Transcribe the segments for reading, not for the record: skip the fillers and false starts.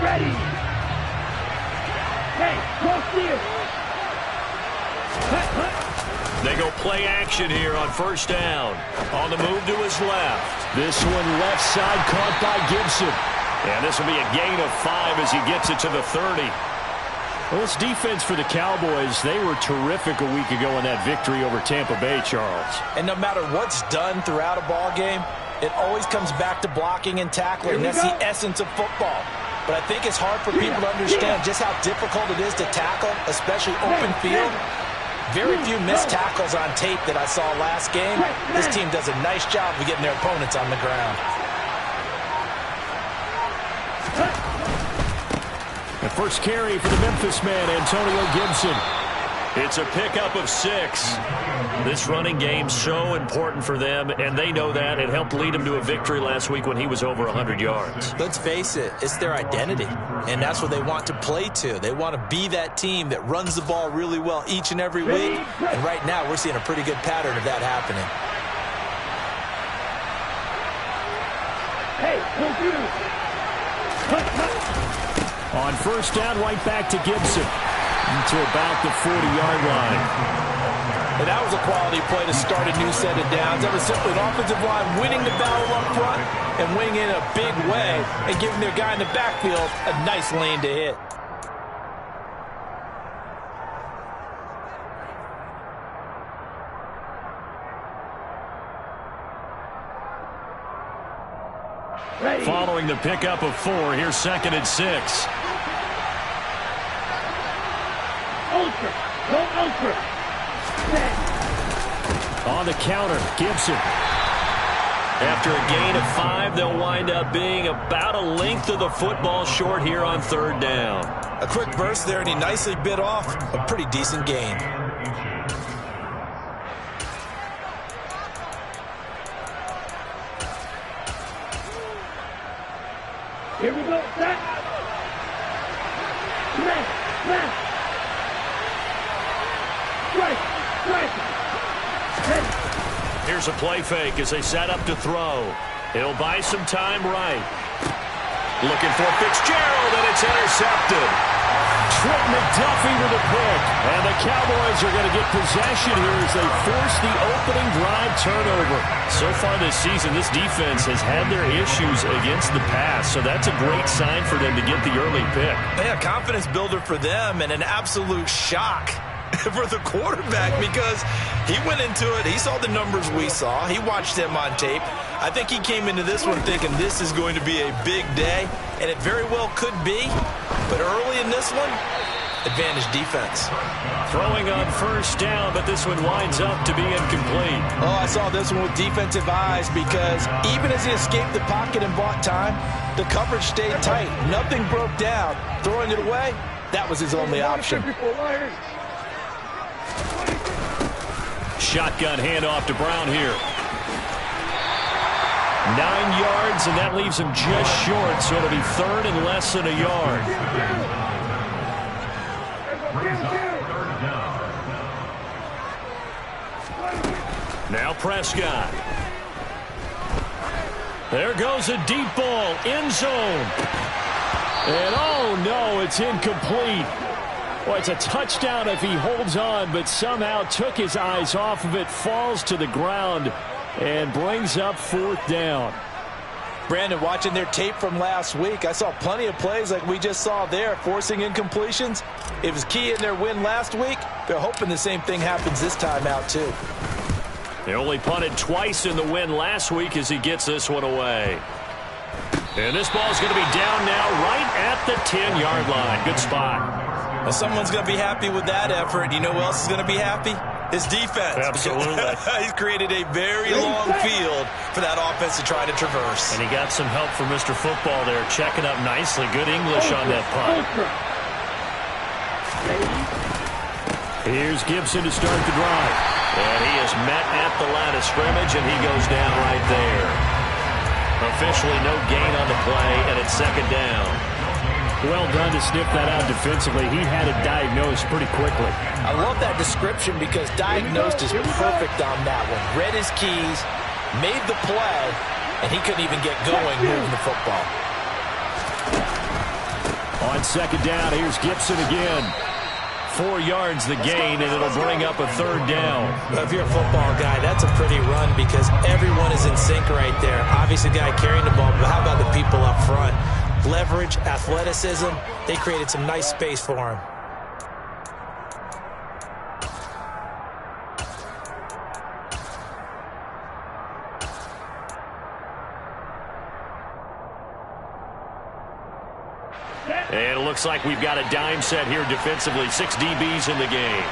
Ready. Hey, go steal. They go play action here on first down. On the move to his left. This one left side caught by Gibson. And this will be a gain of 5 as he gets it to the 30. Well, this defense for the Cowboys, they were terrific a week ago in that victory over Tampa Bay, Charles. And no matter what's done throughout a ball game, it always comes back to blocking and tackling. That's the essence of football. But I think it's hard for people to understand just how difficult it is to tackle, especially open field. Very few missed tackles on tape that I saw last game. This team does a nice job of getting their opponents on the ground. The first carry for the Memphis man, Antonio Gibson. It's a pickup of 6. This running game so important for them, and they know that. It helped lead them to a victory last week when he was over 100 yards. Let's face it, it's their identity, and that's what they want to play to. They want to be that team that runs the ball really well each and every week, and right now we're seeing a pretty good pattern of that happening. Hey, On first down, right back to Gibson. To about the 40-yard line. And that was a quality play to start a new set of downs. That was simply an offensive line winning the battle up front and winning in a big way and giving their guy in the backfield a nice lane to hit. Ready. Following the pickup of 4, here's 2nd and 6. Ultra. Go ultra. Set. On the counter, Gibson. After a gain of 5, they'll wind up being about a length of the football short here on 3rd down. A quick burst there, and he nicely bit off a pretty decent gain. Here we go. Set. Smash. Smash. Strike. Strike. Set. Here's a play fake as they set up to throw. He'll buy some time right. Looking for Fitzgerald, and it's intercepted. Trent McDuffie with a pick. And the Cowboys are going to get possession here as they force the opening drive turnover. So far this season, this defense has had their issues against the pass, so that's a great sign for them to get the early pick. Yeah, confidence builder for them and an absolute shock for the quarterback because he went into it. He saw the numbers we saw. He watched them on tape. I think he came into this one thinking this is going to be a big day, and it very well could be. But early in this one, advantage defense. Throwing on first down, but this one winds up to be incomplete. Oh, I saw this one with defensive eyes because even as he escaped the pocket and bought time, the coverage stayed tight. Nothing broke down. Throwing it away, that was his only option. Shotgun handoff to Brown here. 9 yards, and that leaves him just short, so it'll be 3rd and less than a yard. Now Prescott. There goes a deep ball, end zone. And oh no, it's incomplete. Well, it's a touchdown if he holds on, but somehow took his eyes off of it, falls to the ground, and brings up 4th down. Brandon, watching their tape from last week, I saw plenty of plays like we just saw there, forcing incompletions. It was key in their win last week. They're hoping the same thing happens this time out, too. They only punted twice in the win last week as he gets this one away. And this ball's going to be down now right at the 10-yard line. Good spot. Well, someone's going to be happy with that effort. You know who else is going to be happy? His defense. Absolutely. He's created a very long field for that offense to try to traverse. And he got some help from Mr. Football there, checking up nicely. Good English on that punt. Here's Gibson to start the drive. And he is met at the line of scrimmage, and he goes down right there. Officially no gain on the play, and it's 2nd down. Well done to sniff that out defensively. He had it diagnosed pretty quickly. I love that description because diagnosed is perfect on that one. Read his keys, made the play, and he couldn't even get going moving the football. on second down. Here's Gibson again. 4 yards the gain, and it'll bring up a third down. Well, if you're a football guy, that's a pretty run because everyone is in sync right there. Obviously, the guy carrying the ball, but how about the people up front? Leverage, athleticism, they created some nice space for him. And it looks like we've got a dime set here defensively. 6 DBs in the game.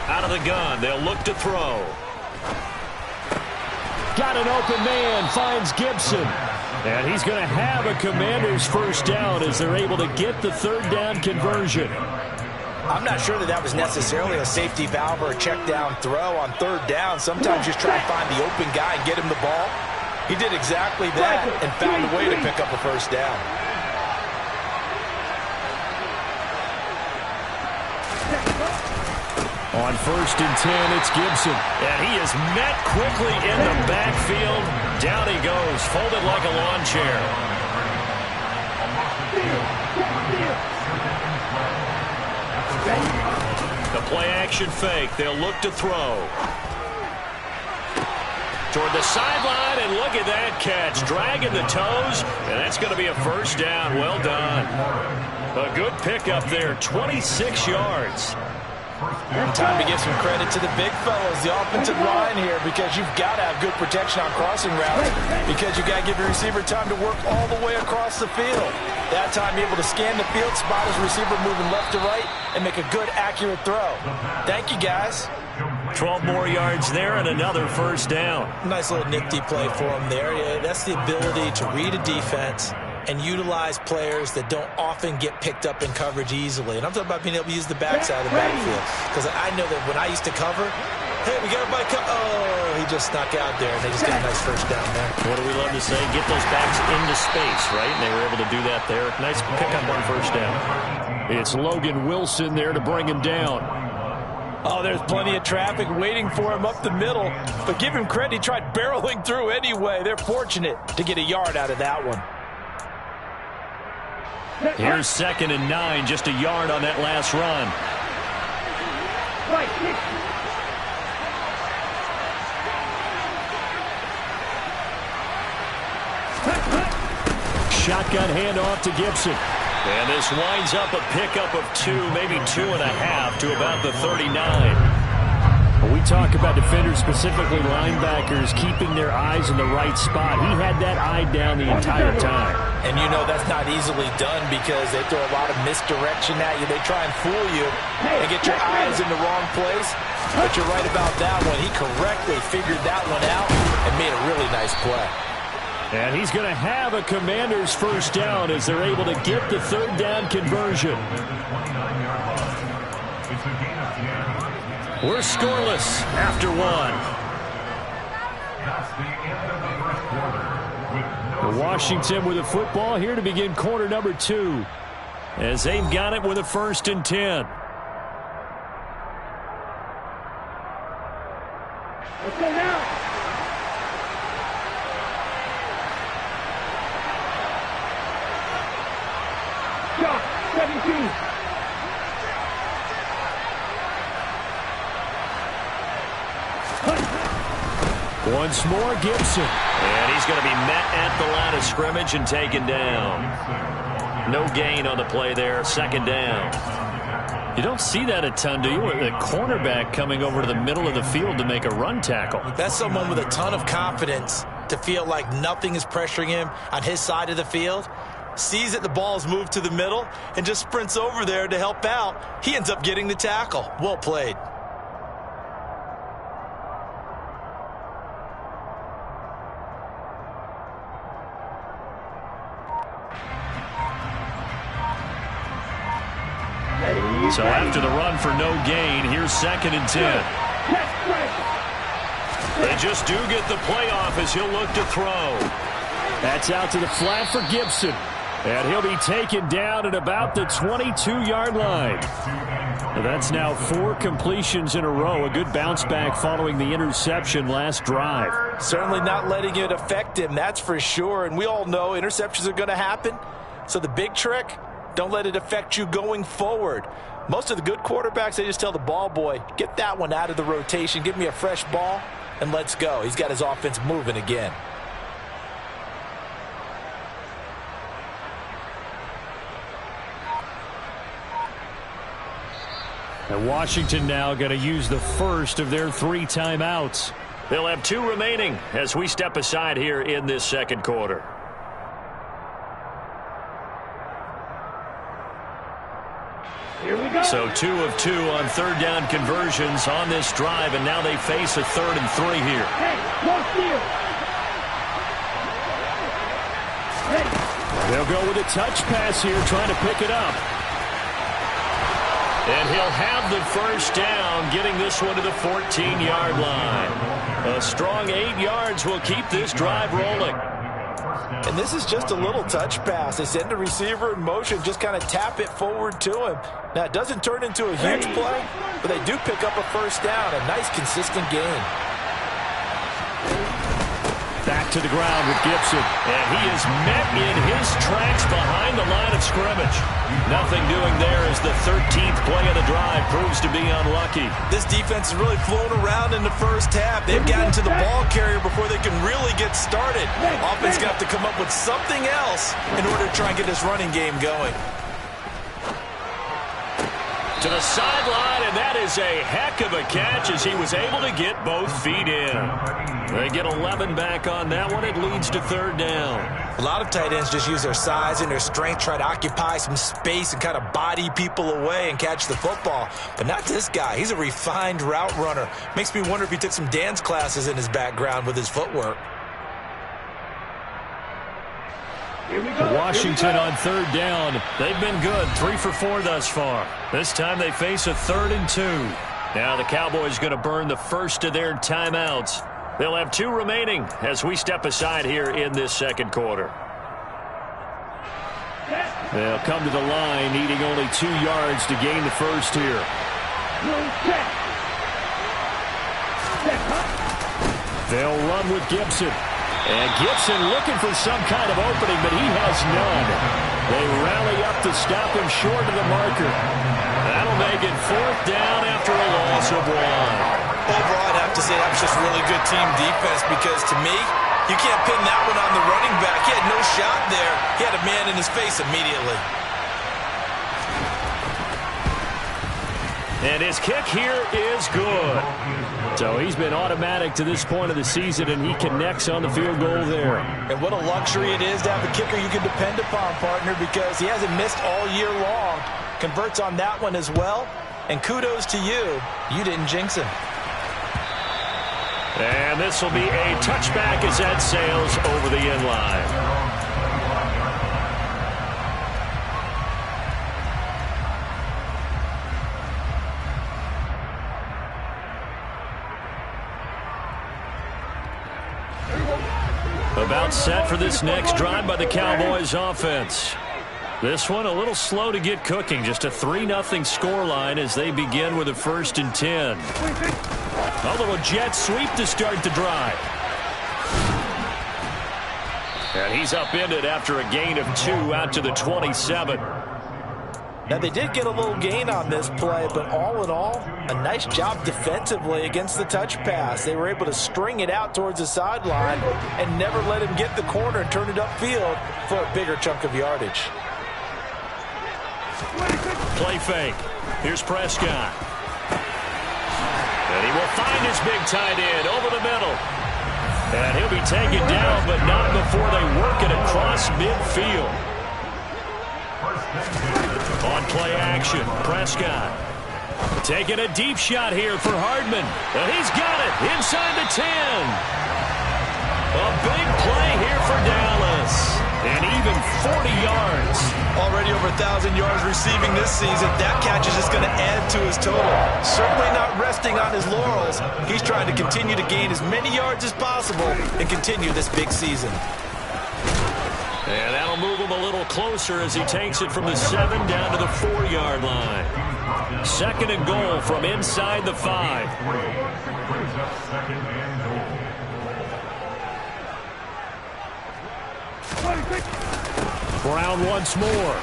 Out of the gun, they'll look to throw. Got an open man, finds Gibson. And he's going to have a Commanders first down as they're able to get the third down conversion. I'm not sure that was necessarily a safety valve or a check down throw on third down. Sometimes just try to find the open guy and get him the ball. He did exactly that and found a way to pick up a first down. On 1st and 10, it's Gibson. And he is met quickly in the backfield. Down he goes, folded like a lawn chair. The play-action fake. They'll look to throw. Toward the sideline, and look at that catch. Dragging the toes, and that's going to be a first down. Well done. A good pickup there, 26 yards. Time to give some credit to the big fellas, the offensive line here, because you've got to have good protection on crossing routes because you've got to give your receiver time to work all the way across the field. That time, able to scan the field, spot his receiver moving left to right, and make a good, accurate throw. Thank you, guys. 12 more yards there and another first down. Nice little nifty play for him there. Yeah, that's the ability to read a defense and utilize players that don't often get picked up in coverage easily. And I'm talking about being able to use the backside of the backfield. Because I know that when I used to cover, hey, we got everybody oh, he just snuck out there, and they just got a nice first down there. What do we love to say? Get those backs into space, right? And they were able to do that there. Nice pickup on first down. It's Logan Wilson there to bring him down. Oh, there's plenty of traffic waiting for him up the middle. But give him credit, he tried barreling through anyway. They're fortunate to get a yard out of that one. Here's 2nd and 9, just a yard on that last run. Shotgun handoff to Gibson. And this winds up a pickup of 2, maybe 2.5 to about the 39. When we talk about defenders, specifically linebackers, keeping their eyes in the right spot, he had that eye down the entire time. And you know that's not easily done because they throw a lot of misdirection at you. They try and fool you and get your eyes in the wrong place. But you're right about that one. He correctly figured that one out and made a really nice play. And he's going to have a Commanders first down as they're able to get the third down conversion. We're scoreless after 1. Washington with the football here to begin quarter number 2 as they've got it with a 1st and 10. Let's go now. Shot, 17. Once more, Gibson. And he's going to be met at the line of scrimmage and taken down. No gain on the play there, 2nd down. You don't see that a ton, do you? The cornerback coming over to the middle of the field to make a run tackle. That's someone with a ton of confidence to feel like nothing is pressuring him on his side of the field. Sees that the ball is moved to the middle and just sprints over there to help out. He ends up getting the tackle. Well played. So after the run for no gain, here's 2nd and 10. They just do get the playoff as he'll look to throw. That's out to the flat for Gibson. And he'll be taken down at about the 22-yard line. That's now 4 completions in a row. A good bounce back following the interception last drive. Certainly not letting it affect him, that's for sure. And we all know interceptions are going to happen. So the big trick, don't let it affect you going forward. Most of the good quarterbacks, they just tell the ball boy, get that one out of the rotation, give me a fresh ball, and let's go. He's got his offense moving again. And Washington now going to use the first of their 3 timeouts. They'll have 2 remaining as we step aside here in this second quarter. Here we go. So 2 of 2 on third down conversions on this drive, and now they face a 3rd and 3 here. Hey, cross field. Ready. They'll go with a touch pass here, trying to pick it up. And he'll have the first down, getting this one to the 14-yard line. A strong 8 yards will keep this drive rolling. And this is just a little touch pass. They send the receiver in motion, just kind of tap it forward to him. Now, it doesn't turn into a huge play, but they do pick up a first down. A nice, consistent gain. Back to the ground with Gibson. And he is met in his tracks behind the line of scrimmage. Nothing doing there as the 13th play of the drive proves to be unlucky. This defense is really flown around in the first half. They've gotten to the ball carrier before they can really get started. Offense going to have to come up with something else in order to try and get this running game going. To the sideline, and that is a heck of a catch as he was able to get both feet in. They get 11 back on that one. It leads to 3rd down. A lot of tight ends just use their size and their strength, try to occupy some space and kind of body people away and catch the football. But not this guy. He's a refined route runner. Makes me wonder if he took some dance classes in his background with his footwork. Washington on 3rd down. They've been good, 3 for 4 thus far. This time they face a 3rd and 2. Now the Cowboys going to burn the first of their timeouts. They'll have 2 remaining as we step aside here in this second quarter. They'll come to the line, needing only 2 yards to gain the first here. They'll run with Gibson. And Gibson looking for some kind of opening, but he has none. They rally up to stop him short of the marker. That'll make it 4th down after a loss of 1. Overall, I'd have to say that was just really good team defense because, to me, you can't pin that one on the running back. He had no shot there. He had a man in his face immediately. And his kick here is good. So he's been automatic to this point of the season, and he connects on the field goal there. And what a luxury it is to have a kicker you can depend upon, partner, because he hasn't missed all year long. Converts on that one as well. And kudos to you. You didn't jinx him. And this will be a touchback as that sails over the end line. About set for this next drive by the Cowboys offense. This one a little slow to get cooking. Just a 3-0 scoreline as they begin with a 1st and 10. A little jet sweep to start the drive. And he's upended after a gain of 2 out to the 27. Now, they did get a little gain on this play, but all in all, a nice job defensively against the touch pass. They were able to string it out towards the sideline and never let him get the corner and turn it upfield for a bigger chunk of yardage. Play fake. Here's Prescott. And he will find his big tight end over the middle. And he'll be taken down, but not before they work it across midfield. On play action, Prescott taking a deep shot here for Hardman. And he's got it inside the 10. A big play here for Dallas. And even 40 yards. Already over 1,000 yards receiving this season. That catch is just going to add to his total. Certainly not resting on his laurels. He's trying to continue to gain as many yards as possible and continue this big season. And that'll they'll move him a little closer as he takes it from the 7 down to the 4-yard line. 2nd and goal from inside the 5. Brown once more.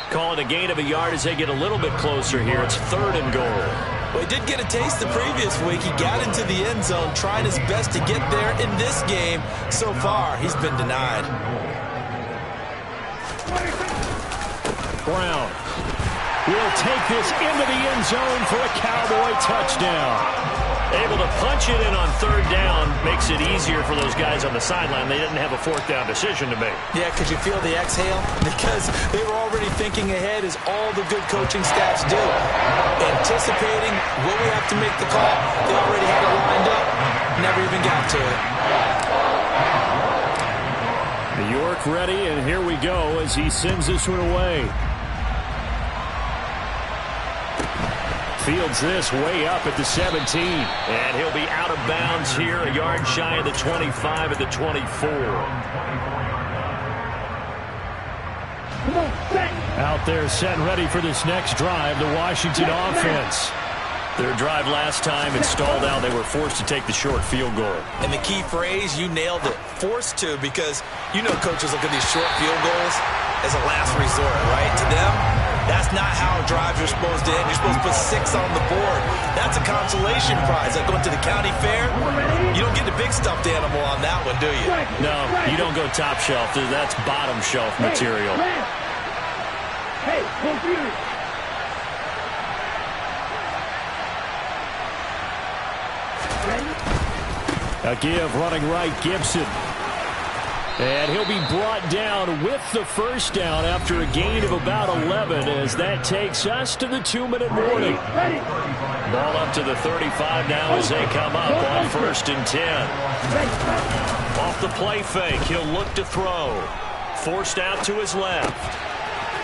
Call it a gain of a yard as they get a little bit closer here. It's 3rd and goal. Well, he did get a taste the previous week. He got into the end zone, trying his best to get there. In this game, so far, he's been denied. Brown will take this into the end zone for a Cowboy touchdown. Able to punch it in on 3rd down makes it easier for those guys on the sideline. They didn't have a 4th down decision to make. Yeah, could you feel the exhale? Because they were already thinking ahead, as all the good coaching staffs do. Anticipating, will we have to make the call? They already had it lined up. Never even got to it. New York ready, and here we go as he sends this one away. Fields this way up at the 17. And he'll be out of bounds here, a yard shy of the 25 at the 24. Out there set and ready for this next drive, the Washington offense. Their drive last time, it stalled out. They were forced to take the short field goal. And the key phrase, you nailed it, forced to, because you know coaches look at these short field goals as a last resort, right? To them, that's not how drives are supposed to end. You're supposed to put 6 on the board. That's a consolation prize. Like going to the county fair, you don't get the big stuffed animal on that one, do you? No, you don't go top shelf. That's bottom shelf material. Hey, computer. A give running right, Gibson. And he'll be brought down with the first down after a gain of about 11 as that takes us to the 2-minute warning. Ball up to the 35 now as they come up on 1st and 10. Off the play fake, he'll look to throw. Forced out to his left.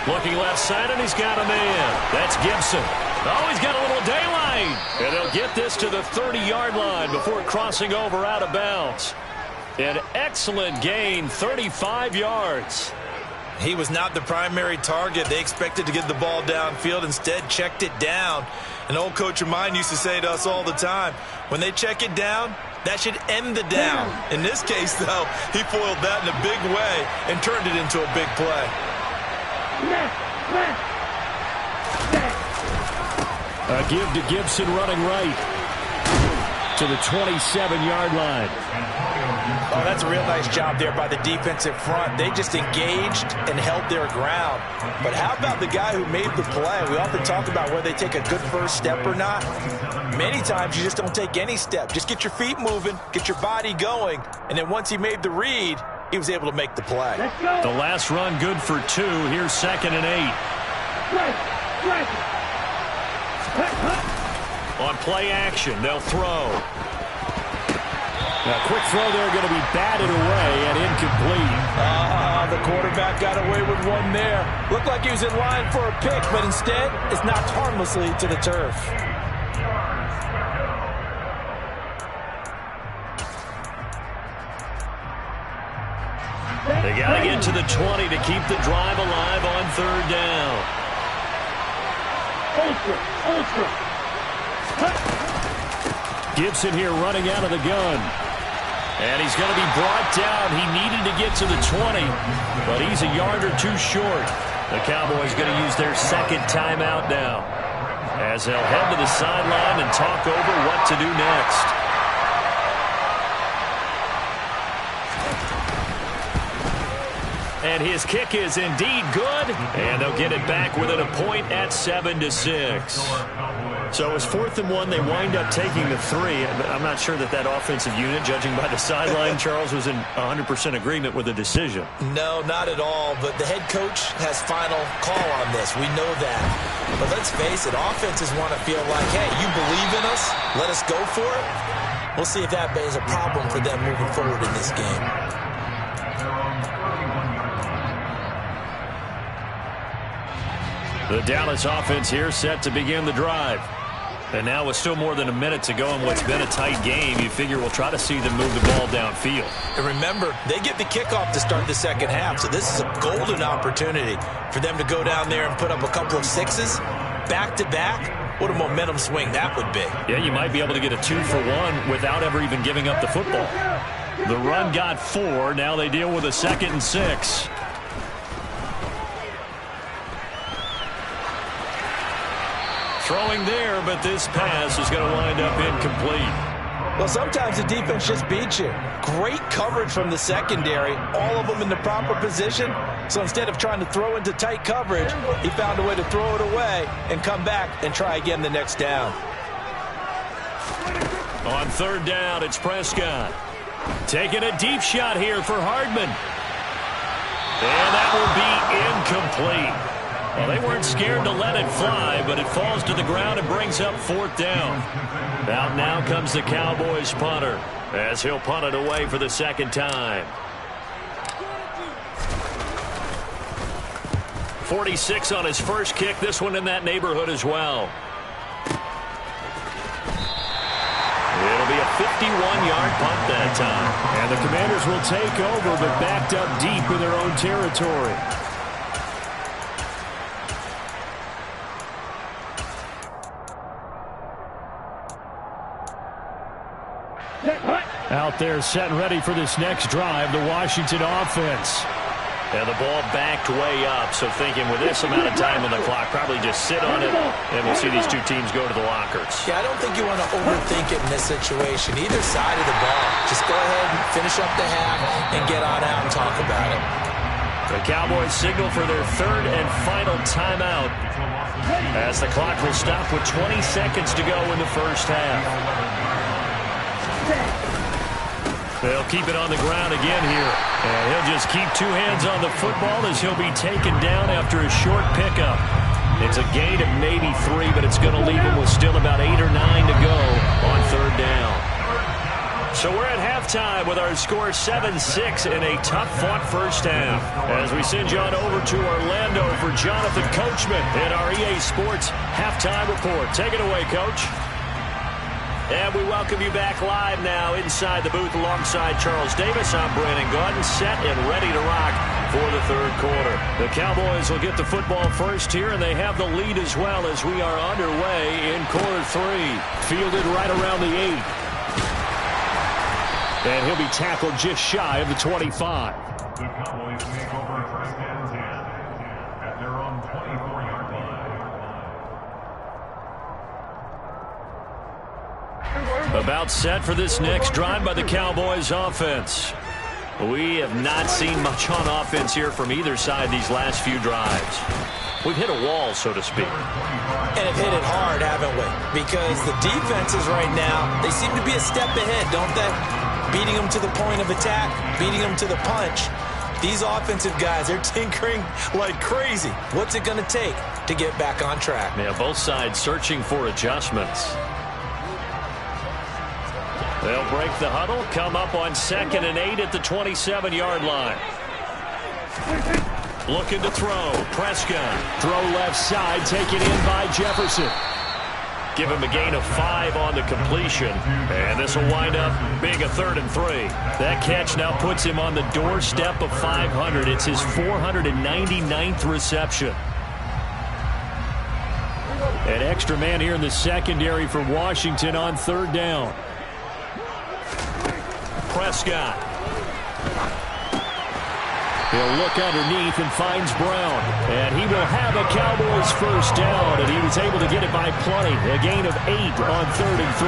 Looking left side, and he's got a man. That's Gibson. Oh, he's got a little daylight. And he'll get this to the 30-yard line before crossing over out of bounds. An excellent gain, 35 yards. He was not the primary target. They expected to get the ball downfield. Instead, checked it down. An old coach of mine used to say to us all the time, when they check it down, that should end the down. In this case, though, he foiled that in a big way and turned it into a big play. A give to Gibson running right to the 27-yard line. Oh, that's a real nice job there by the defensive front. They just engaged and held their ground. But how about the guy who made the play? We often talk about whether they take a good first step or not. Many times you just don't take any step. Just get your feet moving, get your body going, and then once he made the read, he was able to make the play. The last run good for 2. Here's 2nd and 8. On play action, they'll throw. A quick throw there going to be batted away and incomplete. The quarterback got away with one there. Looked like he was in line for a pick, but instead it's knocked harmlessly to the turf. They got to get to the 20 to keep the drive alive on 3rd down. Gibson here running out of the gun. And he's going to be brought down. He needed to get to the 20, but he's a yard or 2 short. The Cowboys going to use their 2nd timeout now as they'll head to the sideline and talk over what to do next. And his kick is indeed good, and they'll get it back within a point at 7-6. So it was 4th and 1. They wind up taking the 3. I'm not sure that offensive unit, judging by the sideline, Charles, was in 100% agreement with the decision. No, not at all. But the head coach has final call on this. We know that. But let's face it, offenses want to feel like, hey, you believe in us, let us go for it. We'll see if that is a problem for them moving forward in this game. The Dallas offense here set to begin the drive. And now with still more than a minute to go in what's been a tight game, you figure we'll try to see them move the ball downfield. And remember, they get the kickoff to start the second half, so this is a golden opportunity for them to go down there and put up a couple of sixes back-to-back. What a momentum swing that would be. Yeah, you might be able to get a 2-for-1 without ever even giving up the football. The run got 4. Now they deal with a 2nd and 6. Throwing there, but this pass is going to wind up incomplete. Well, sometimes the defense just beats you. Great coverage from the secondary, all of them in the proper position. So instead of trying to throw into tight coverage, he found a way to throw it away and come back and try again the next down. On 3rd down, it's Prescott. Taking a deep shot here for Hardman. And that will be incomplete. Well, they weren't scared to let it fly, but it falls to the ground and brings up 4th down. Out now comes the Cowboys punter as he'll punt it away for the 2nd time. 46 on his first kick. This one in that neighborhood as well. It'll be a 51-yard punt that time. And the Commanders will take over, but backed up deep in their own territory. Out there set and ready for this next drive, the Washington offense. And the ball backed way up, so thinking with this amount of time on the clock, probably just sit on it, and we'll see these two teams go to the lockers. Yeah, I don't think you want to overthink it in this situation. Either side of the ball. Just go ahead and finish up the half and get on out and talk about it. The Cowboys signal for their 3rd and final timeout as the clock will stop with 20 seconds to go in the first half. They'll keep it on the ground again here. And he'll just keep 2 hands on the football as he'll be taken down after a short pickup. It's a gain of maybe 3, but it's going to leave him with still about 8 or 9 to go on 3rd down. So we're at halftime with our score 7-6 in a tough-fought first half. As we send you on over to Orlando for Jonathan Coachman in our EA Sports Halftime Report. Take it away, Coach. And we welcome you back live now inside the booth alongside Charles Davis. I'm Brandon Gaudin, set and ready to rock for the 3rd quarter. The Cowboys will get the football first here, and they have the lead as well as we are underway in quarter 3. Fielded right around the 8. And he'll be tackled just shy of the 25. The Cowboys take over 1st and 10 at their own 24-yard line. About set for this next drive by the Cowboys offense. We have not seen much on offense here from either side these last few drives. We've hit a wall, so to speak. And have hit it hard, haven't we? Because the defenses right now, they seem to be a step ahead, don't they? Beating them to the point of attack, beating them to the punch. These offensive guys, they're tinkering like crazy. What's it going to take to get back on track? Yeah, both sides searching for adjustments. They'll break the huddle, come up on 2nd and 8 at the 27-yard line. Looking to throw. Prescott. Throw left side, taken in by Jefferson. Give him a gain of 5 on the completion. And this will wind up being a 3rd and 3. That catch now puts him on the doorstep of 500. It's his 499th reception. An extra man here in the secondary for Washington on 3rd down. Prescott. He'll look underneath and finds Brown. And he will have a Cowboys first down, and he was able to get it by plenty. A gain of 8 on 3rd and 3.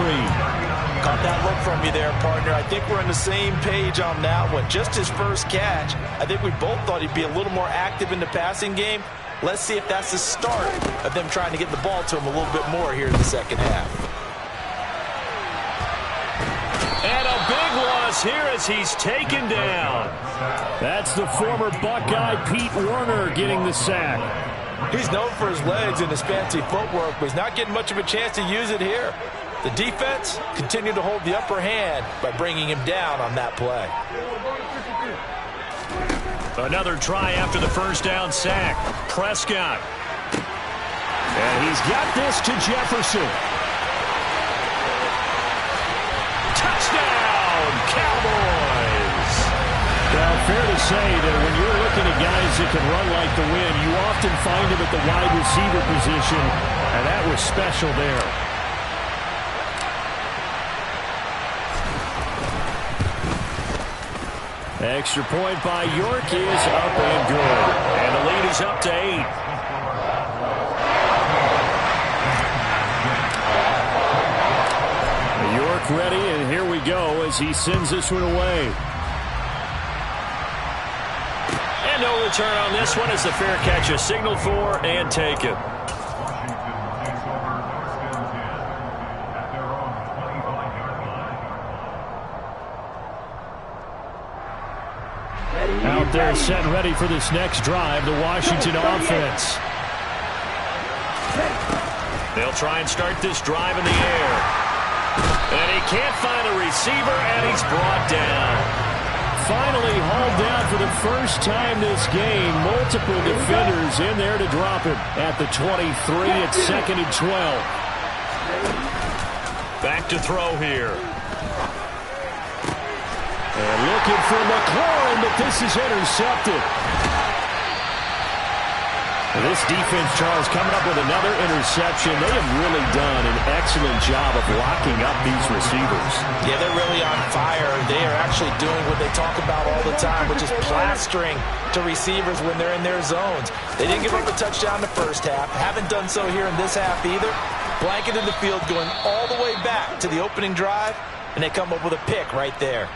Caught that look from you there, partner. I think we're on the same page on that one. Just his first catch. I think we both thought he'd be a little more active in the passing game. Let's see if that's the start of them trying to get the ball to him a little bit more here in the second half. And a big loss here as he's taken down. That's the former Buckeye Pete Werner getting the sack. He's known for his legs and his fancy footwork, but he's not getting much of a chance to use it here. The defense continued to hold the upper hand by bringing him down on that play. Another try after the first down sack. Prescott. And he's got this to Jefferson. Touchdown, Cowboys! Well, fair to say that when you're looking at guys that can run like the wind, you often find them at the wide receiver position, and that was special there. Extra point by York is up and good. And the lead is up to 8. York ready, and here we go as he sends this one away. And no return on this one as the fair catch is signaled for and taken. Out there set and ready for this next drive, the Washington offense. They'll try and start this drive in the air. And he can't find a receiver, and he's brought down. Finally hauled down for the first time this game. Multiple defenders in there to drop him at the 23. It's 2nd and 12. Back to throw here. And looking for McLaurin, but this is intercepted. And this defense, Charles, coming up with another interception. They have really done an excellent job of locking up these receivers. Yeah, they're really on fire. They are actually doing what they talk about all the time, which is plastering to receivers when they're in their zones. They didn't give up a touchdown in the first half. Haven't done so here in this half either. Blanketed the field going all the way back to the opening drive, and they come up with a pick right there.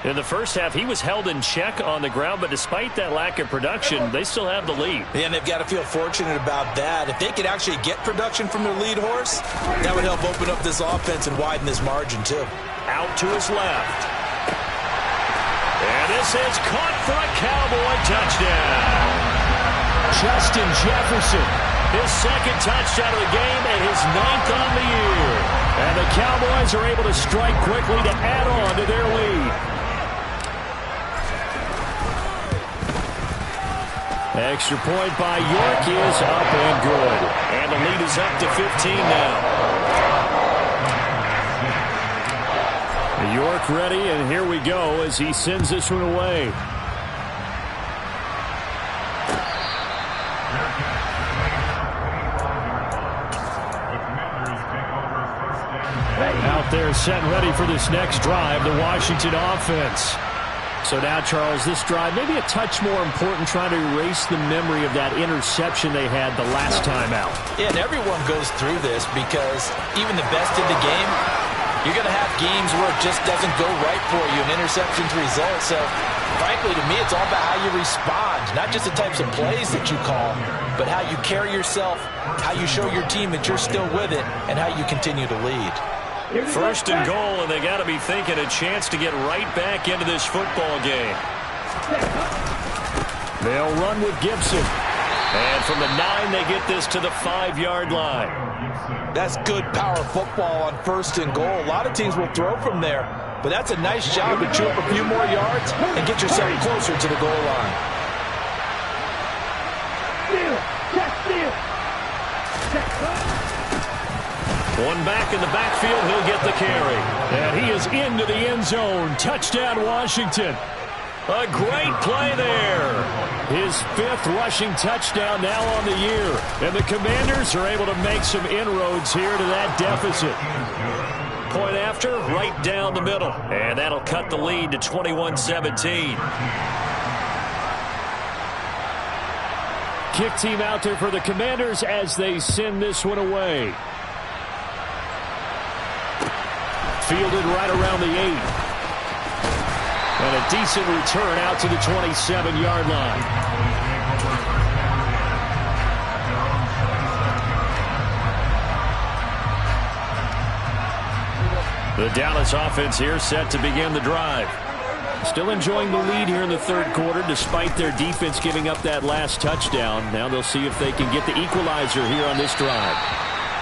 In the first half, he was held in check on the ground, but despite that lack of production, they still have the lead. Yeah, and they've got to feel fortunate about that. If they could actually get production from their lead horse, that would help open up this offense and widen this margin, too. Out to his left. And this is caught for a Cowboy touchdown. Justin Jefferson. His second touchdown of the game and his 9th on the year. And the Cowboys are able to strike quickly to add on to their lead. Extra point by York is up and good. And the lead is up to 15 now. York ready, and here we go as he sends this one away. Out there set and ready for this next drive, the Washington offense. So now, Charles, this drive maybe a touch more important, trying to erase the memory of that interception they had the last time out. Yeah, and everyone goes through this because even the best in the game, you're going to have games where it just doesn't go right for you, and interceptions result. So, frankly, to me, it's all about how you respond, not just the types of plays that you call, but how you carry yourself, how you show your team that you're still with it, and how you continue to lead. First and goal, and they got to be thinking a chance to get right back into this football game. They'll run with Gibson. And from the 9, they get this to the 5-yard line. That's good power football on 1st and goal. A lot of teams will throw from there, but that's a nice job to chew up a few more yards and get yourself closer to the goal line. One back in the backfield, he'll get the carry. And he is into the end zone. Touchdown, Washington. A great play there. His 5th rushing touchdown now on the year. And the Commanders are able to make some inroads here to that deficit. Point after, right down the middle. And that'll cut the lead to 21-17. Kick team out there for the Commanders as they send this one away. Fielded right around the 8. And a decent return out to the 27-yard line. The Dallas offense here set to begin the drive. Still enjoying the lead here in the 3rd quarter despite their defense giving up that last touchdown. Now they'll see if they can get the equalizer here on this drive.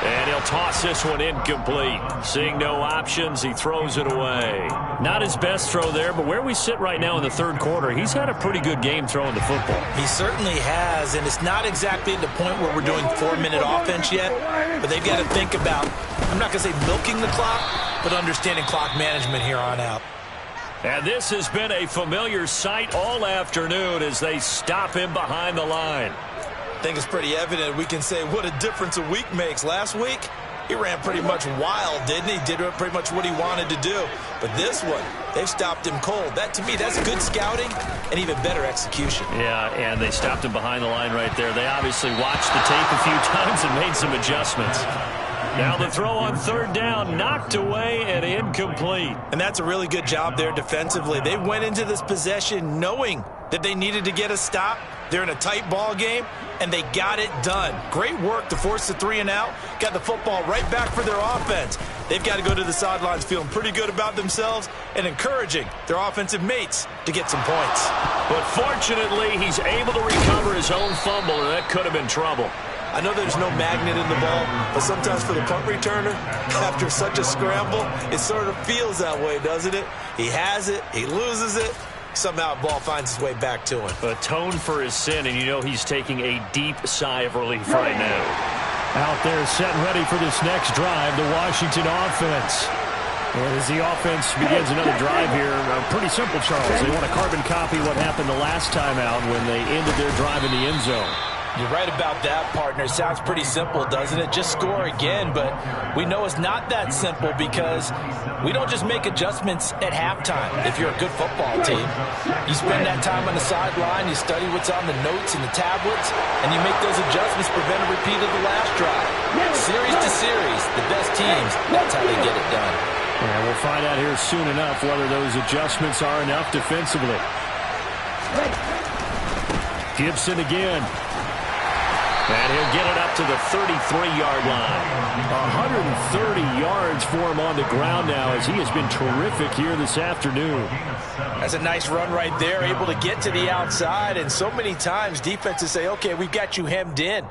And he'll toss this one incomplete. Seeing no options, he throws it away. Not his best throw there, but where we sit right now in the 3rd quarter, he's had a pretty good game throwing the football. He certainly has, and it's not exactly at the point where we're doing 4-minute offense yet, but they've got to think about I'm not going to say milking the clock, but understanding clock management here on out. And this has been a familiar sight all afternoon as they stop him behind the line. I think it's pretty evident. We can say what a difference a week makes. Last week, he ran pretty much wild, didn't he? Did pretty much what he wanted to do. But this one, they've stopped him cold. That, to me, that's good scouting and even better execution. Yeah, and they stopped him behind the line right there. They obviously watched the tape a few times and made some adjustments. Now the throw on third down, knocked away and incomplete. And that's a really good job there defensively. They went into this possession knowing that they needed to get a stop. They're in a tight ball game, and they got it done. Great work to force the 3 and out. Got the football right back for their offense. They've got to go to the sidelines feeling pretty good about themselves and encouraging their offensive mates to get some points. But fortunately, he's able to recover his own fumble, and that could have been trouble. I know there's no magnet in the ball, but sometimes for the punt returner, after such a scramble, it sort of feels that way, doesn't it? He has it, he loses it, somehow the ball finds its way back to him. Atone for his sin, and you know he's taking a deep sigh of relief right now. Out there set and ready for this next drive, the Washington offense. And as the offense begins another drive here, pretty simple, Charles. They want to carbon copy what happened the last time out when they ended their drive in the end zone. You're right about that, partner. Sounds pretty simple, doesn't it? Just score again, but we know it's not that simple because we don't just make adjustments at halftime if you're a good football team. You spend that time on the sideline, you study what's on the notes and the tablets, and you make those adjustments, prevent a repeat of the last drive. Series to series, the best teams, that's how they get it done. And we'll find out here soon enough whether those adjustments are enough defensively. Gibson again. And he'll get it up to the 33-yard line. 130 yards for him on the ground now as he has been terrific here this afternoon. That's a nice run right there, able to get to the outside. And so many times defenses say, okay, we've got you hemmed in.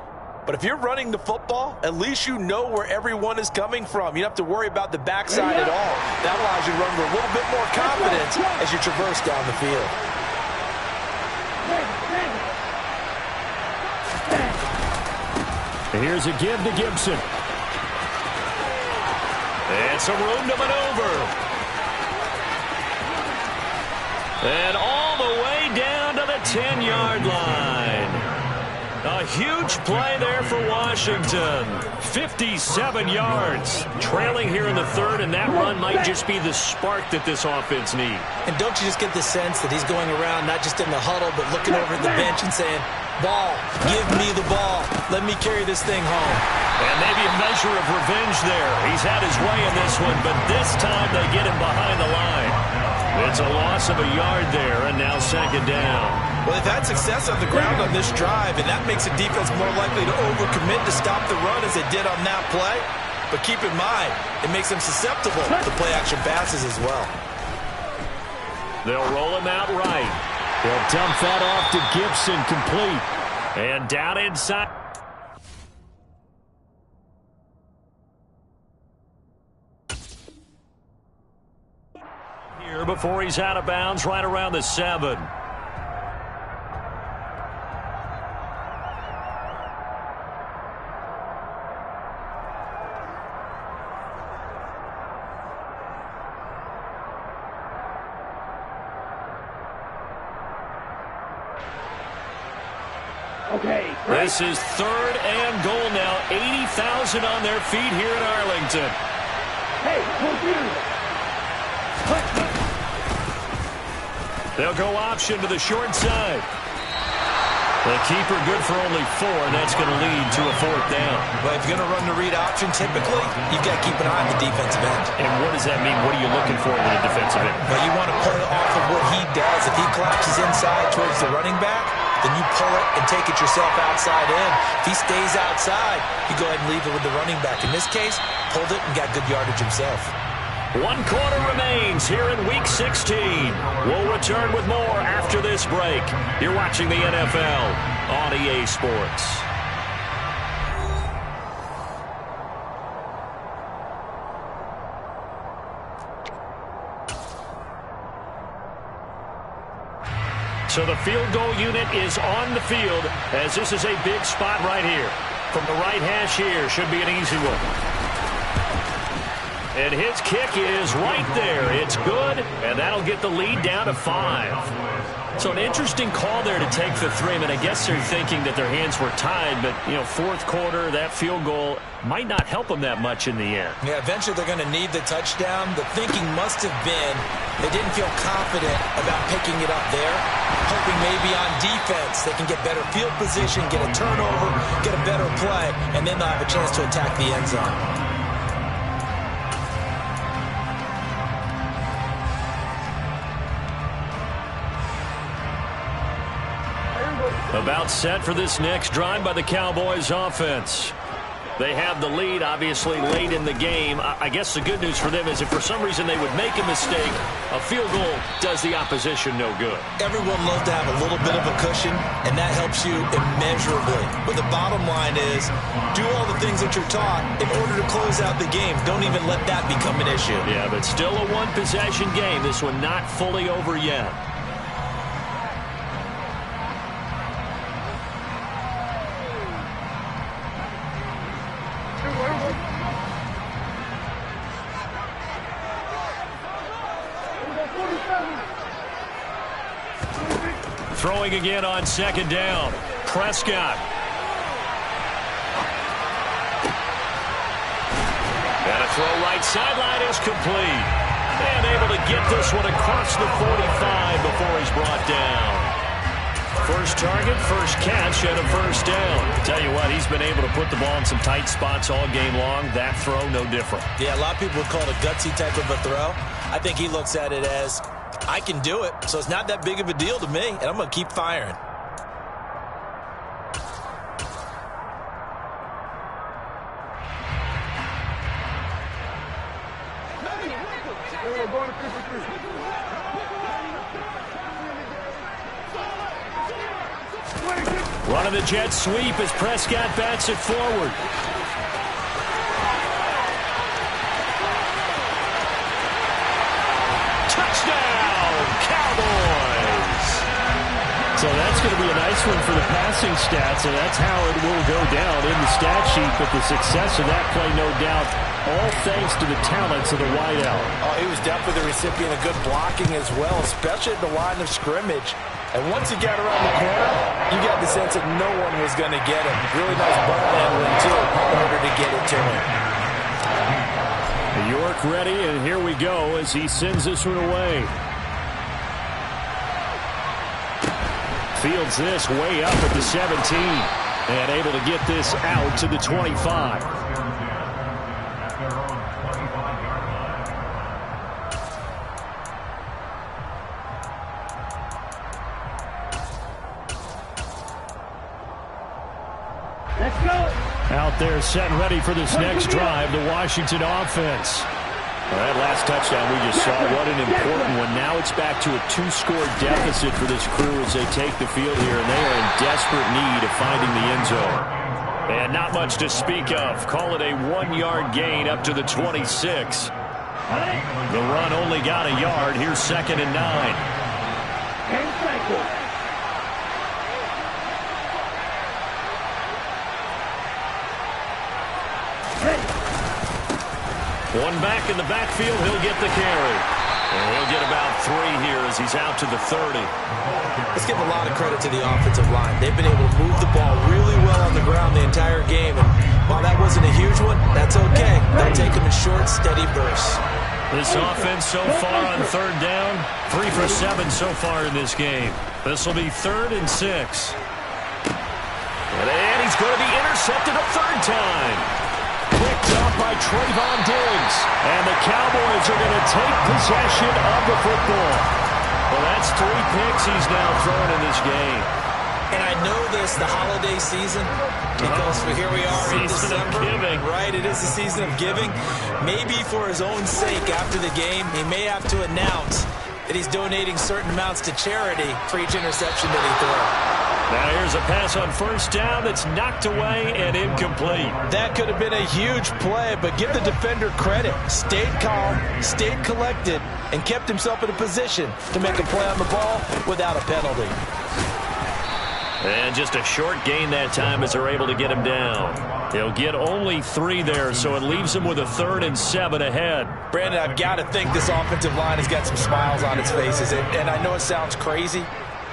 But if you're running the football, at least you know where everyone is coming from. You don't have to worry about the backside at all. That allows you to run with a little bit more confidence as you traverse down the field. Here's a give to Gibson. And some room to maneuver. And all the way down to the 10-yard line. A huge play there for Washington. 57 yards. Trailing here in the third, and that run might just be the spark that this offense needs. And don't you just get the sense that he's going around not just in the huddle, but looking over at the bench and saying, ball, give me the ball. Let me carry this thing home. And maybe a measure of revenge there. He's had his way in this one, but this time they get him behind the line. It's a loss of a yard there, and now second down. Well, they've had success on the ground on this drive, and that makes a defense more likely to overcommit to stop the run as they did on that play. But keep in mind, it makes them susceptible to play-action passes as well. They'll roll him out right. They'll dump that off to Gibson, complete. And down inside. Here before he's out of bounds, right around the 7. Okay. This is third and goal now. 80,000 on their feet here in Arlington. Hey, computer. They'll go option to the short side. The keeper good for only 4, and that's going to lead to a 4th down. But if you're going to run the read option, typically, you've got to keep an eye on the defensive end. And what does that mean? What are you looking for with a defensive end? Well, you want to play off of what he does. If he collapses inside towards the running back, then you pull it and take it yourself outside in. If he stays outside, you go ahead and leave it with the running back. In this case, pulled it and got good yardage himself. 1 quarter remains here in Week 16. We'll return with more after this break. You're watching the NFL on EA Sports. So the field goal unit is on the field as this is a big spot right here. From the right hash here, should be an easy one. And his kick is right there. It's good, and that'll get the lead down to 5. So an interesting call there to take the 3. I mean, I guess they're thinking that their hands were tied, but, you know, fourth quarter, that field goal might not help them that much in the end. Yeah, eventually they're going to need the touchdown. The thinking must have been they didn't feel confident about picking it up there, hoping maybe on defense they can get better field position, get a turnover, get a better play, and then they'll have a chance to attack the end zone. About set for this next drive by the Cowboys offense. They have the lead, obviously, late in the game. I guess the good news for them is if for some reason they would make a mistake, a field goal does the opposition no good. Everyone loves to have a little bit of a cushion, and that helps you immeasurably. But the bottom line is, do all the things that you're taught in order to close out the game. Don't even let that become an issue. Yeah, but still a one-possession game. This one not fully over yet. Throwing again on second down. Prescott. And a throw right sideline is complete. And able to get this one across the 45 before he's brought down. First target, first catch, and a first down. Tell you what, he's been able to put the ball in some tight spots all game long. That throw, no different. Yeah, a lot of people would call it a gutsy type of a throw. I think he looks at it as, I can do it, so it's not that big of a deal to me, and I'm going to keep firing. Running the jet sweep as Prescott bats it forward. Touchdown, Cowboys! So that's going to be a nice one for the passing stats, and that's how it will go down in the stat sheet. But the success of that play, no doubt, all thanks to the talents of the wideout. Oh, he was definitely the recipient of good blocking as well, especially at the line of scrimmage. And once he got around the corner, you got the sense that no one was going to get him. Really nice ball handling, too, in order to get it to him. York ready, and here we go as he sends this one away. Fields this way up at the 17, and able to get this out to the 25. Out there set and ready for this next drive, the Washington offense. Well, that last touchdown we just saw, what an important one. Now it's back to a 2-score deficit for this crew as they take the field here, and they are in desperate need of finding the end zone. And not much to speak of. Call it a 1-yard gain up to the 26. The run only got a yard. Here's 2nd and 9. One back in the backfield, he'll get the carry. And he'll get about 3 here as he's out to the 30. Let's give a lot of credit to the offensive line. They've been able to move the ball really well on the ground the entire game. And while that wasn't a huge one, that's okay. They'll take them in short, steady bursts. This offense so far on 3rd down, 3 for 7 so far in this game. This will be 3rd and 6. And he's going to be intercepted a 3rd time. Picked up by Trayvon Diggs. And the Cowboys are going to take possession of the football. Well, that's 3 picks he's now throwing in this game. And I know this, the holiday season, because here we are in December. Right, it is the season of giving. Maybe for his own sake after the game, he may have to announce that he's donating certain amounts to charity for each interception that he throws. Now here's a pass on 1st down that's knocked away and incomplete. That could have been a huge play, but give the defender credit. Stayed calm, stayed collected, and kept himself in a position to make a play on the ball without a penalty. And just a short gain that time as they're able to get him down. He'll get only 3 there, so it leaves him with a 3rd and 7 ahead. Brandon, I've got to think this offensive line has got some smiles on its faces. And I know it sounds crazy,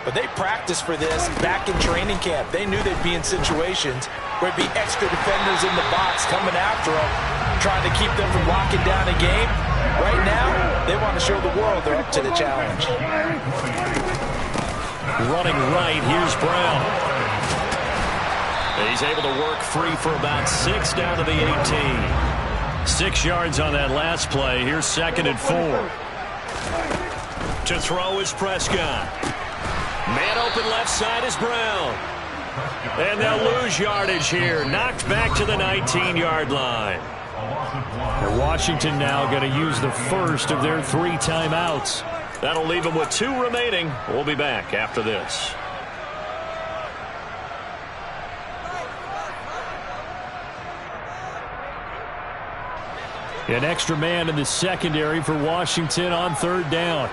but they practiced for this back in training camp. They knew they'd be in situations where it'd be extra defenders in the box coming after them, trying to keep them from locking down a game. Right now, they want to show the world they're up to the challenge. Running right, here's Brown. He's able to work free for about 6 down to the 18. 6 yards on that last play. Here's 2nd and 4. To throw is Prescott. Man open left side is Brown. And they'll lose yardage here. Knocked back to the 19-yard line. And Washington now going to use the first of their 3 timeouts. That'll leave them with 2 remaining. We'll be back after this. An extra man in the secondary for Washington on 3rd down.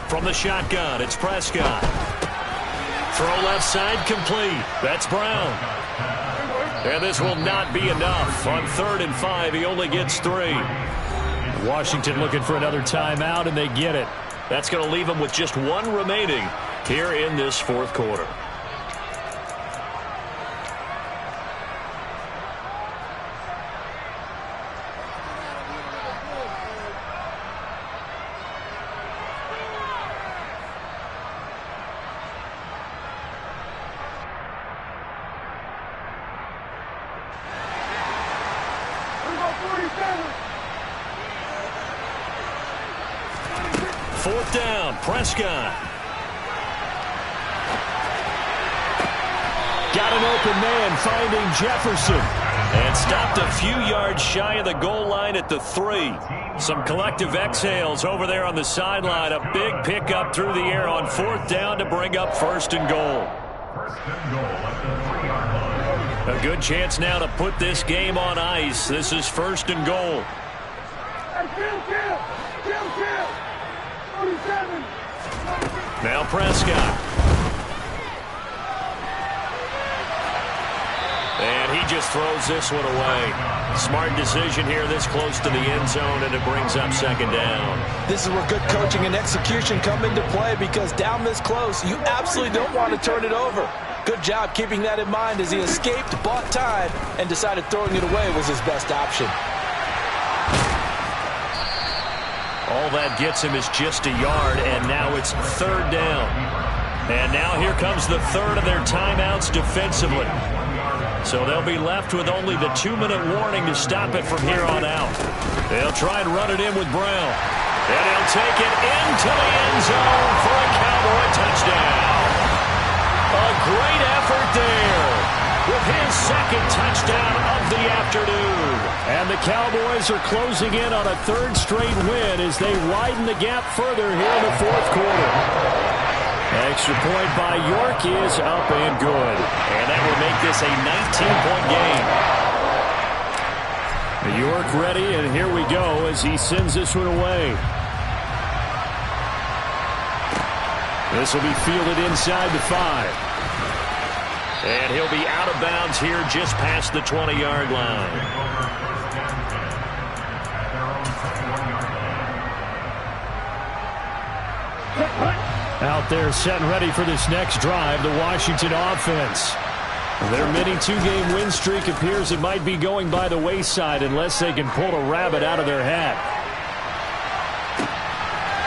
From the shotgun, it's Prescott. Throw left side complete. That's Brown. And this will not be enough. On 3rd and 5, he only gets 3. Washington looking for another timeout, and they get it. That's going to leave them with just 1 remaining here in this 4th quarter. Fourth down, Prescott. Got an open man finding Jefferson. And stopped a few yards shy of the goal line at the 3. Some collective exhales over there on the sideline. A big pickup through the air on 4th down to bring up 1st and goal. A good chance now to put this game on ice. This is 1st and goal. Now Prescott. And he just throws this one away. Smart decision here this close to the end zone, and it brings up 2nd down. This is where good coaching and execution come into play, because down this close, you absolutely don't want to turn it over. Good job keeping that in mind as he escaped, bought time, and decided throwing it away was his best option. All that gets him is just a yard, and now it's 3rd down. And now here comes the 3rd of their timeouts defensively. So they'll be left with only the 2-minute warning to stop it from here on out. They'll try and run it in with Brown. And he'll take it into the end zone for a Cowboy touchdown. A great effort there with his 2nd touchdown of the afternoon. And the Cowboys are closing in on a 3rd straight win as they widen the gap further here in the 4th quarter. Extra point by York is up and good. And that will make this a 19-point game. York ready, and here we go as he sends this one away. This will be fielded inside the 5. And he'll be out of bounds here just past the 20-yard line. Out there set and ready for this next drive, the Washington offense. Their mini 2-game win streak appears it might be going by the wayside unless they can pull a rabbit out of their hat.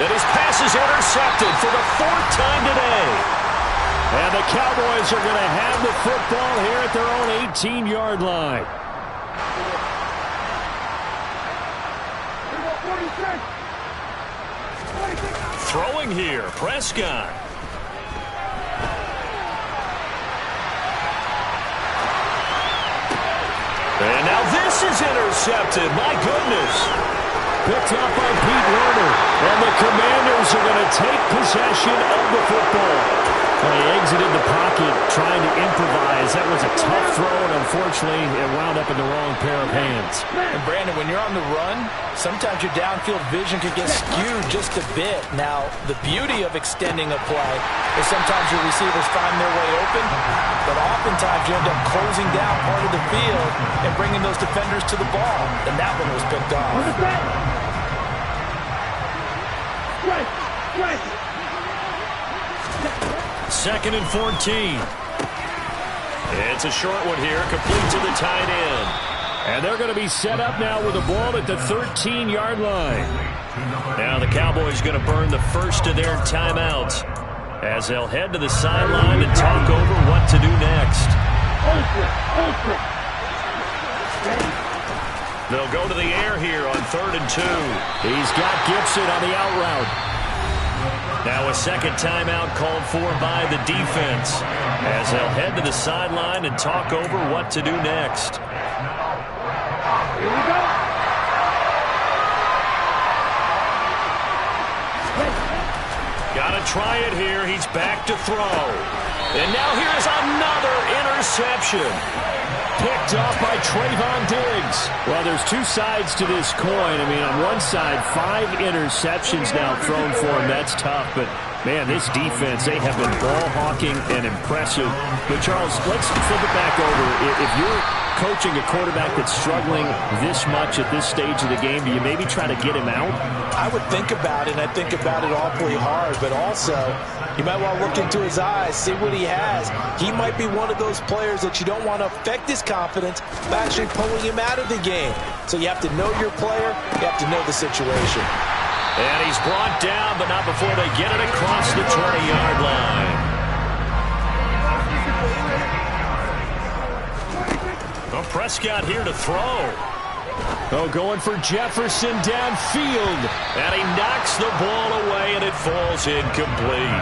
And his pass is intercepted for the 4th time today. And the Cowboys are going to have the football here at their own 18-yard line. Throwing here, Prescott. And now this is intercepted. My goodness. Picked up by Pete Werner. And the Commanders are going to take possession of the football. Well, he exited the pocket trying to improvise. That was a tough throw, and unfortunately, it wound up in the wrong pair of hands. And Brandon, when you're on the run, sometimes your downfield vision can get skewed just a bit. Now, the beauty of extending a play is sometimes your receivers find their way open, but oftentimes you end up closing down part of the field and bringing those defenders to the ball. And that one was picked off. Second and 14. It's a short one here, complete to the tight end. And they're going to be set up now with a ball at the 13-yard line. Now the Cowboys going to burn the first of their timeouts as they'll head to the sideline and talk over what to do next. They'll go to the air here on 3rd and 2. He's got Gibson on the out route. Now a second timeout called for by the defense as they'll head to the sideline and talk over what to do next. Here we go. Got to try it here. He's back to throw. And now here's another interception. Picked off by Trayvon Diggs. Well, there's two sides to this coin. I mean, on one side, 5 interceptions now thrown for him. That's tough, but man, this defense, they have been ball hawking and impressive. But Charles, let's flip it back over. If you're coaching a quarterback that's struggling this much at this stage of the game, do you maybe try to get him out? I would think about it, and I think about it awfully hard, but also you might want to look into his eyes, see what he has. He might be one of those players that you don't want to affect his confidence by actually pulling him out of the game. So you have to know your player, you have to know the situation. And he's brought down, but not before they get it across the 20-yard line. Well, Prescott here to throw. Oh, going for Jefferson downfield. And he knocks the ball away, and it falls incomplete.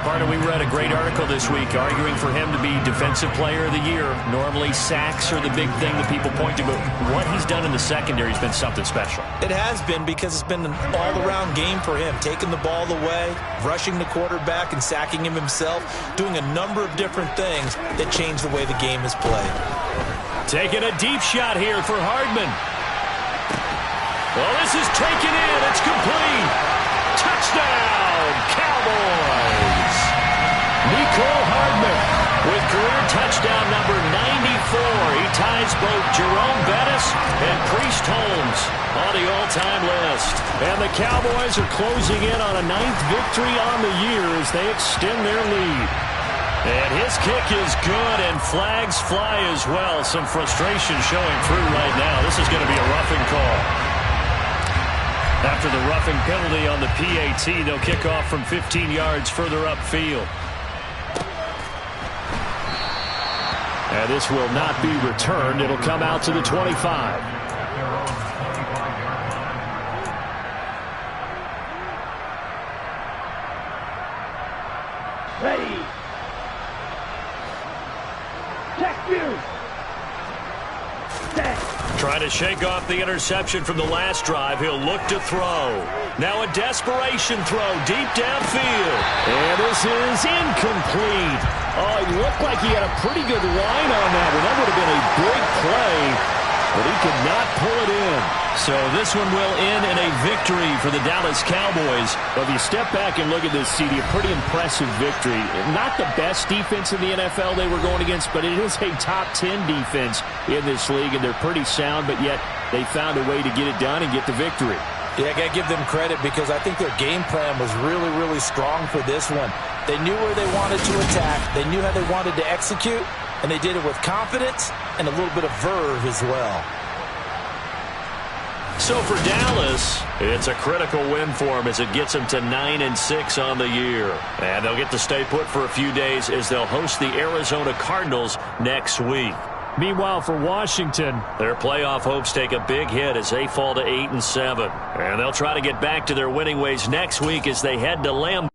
Carter, we read a great article this week arguing for him to be Defensive Player of the Year. Normally, sacks are the big thing that people point to, but what he's done in the secondary has been something special. It has been, because it's been an all-around game for him, taking the ball away, rushing the quarterback, and sacking him himself, doing a number of different things that change the way the game is played. Taking a deep shot here for Hardman. Well, this is taken in. It's complete. Touchdown, Cowboys. Mecole Hardman with career touchdown number 94. He ties both Jerome Bettis and Priest Holmes on the all-time list. And the Cowboys are closing in on a 9th victory on the year as they extend their lead. And his kick is good, and flags fly as well. Some frustration showing through right now. This is going to be a roughing call. After the roughing penalty on the PAT, they'll kick off from 15 yards further upfield. And this will not be returned. It'll come out to the 25. Ready. Check you. Set. Trying to shake off the interception from the last drive. He'll look to throw. Now a desperation throw deep downfield. And this is incomplete. Oh, it looked like he had a pretty good line on that one. That would have been a big play, but he could not pull it in. So this one will end in a victory for the Dallas Cowboys. Well, if you step back and look at this, CD, a pretty impressive victory. Not the best defense in the NFL they were going against, but it is a top 10 defense in this league, and they're pretty sound, but yet they found a way to get it done and get the victory. Yeah, I got to give them credit because I think their game plan was really, really strong for this one. They knew where they wanted to attack. They knew how they wanted to execute, and they did it with confidence and a little bit of verve as well. So for Dallas, it's a critical win for them as it gets them to 9-6 on the year. And they'll get to stay put for a few days as they'll host the Arizona Cardinals next week. Meanwhile, for Washington, their playoff hopes take a big hit as they fall to 8-7. And they'll try to get back to their winning ways next week as they head to Lambeau.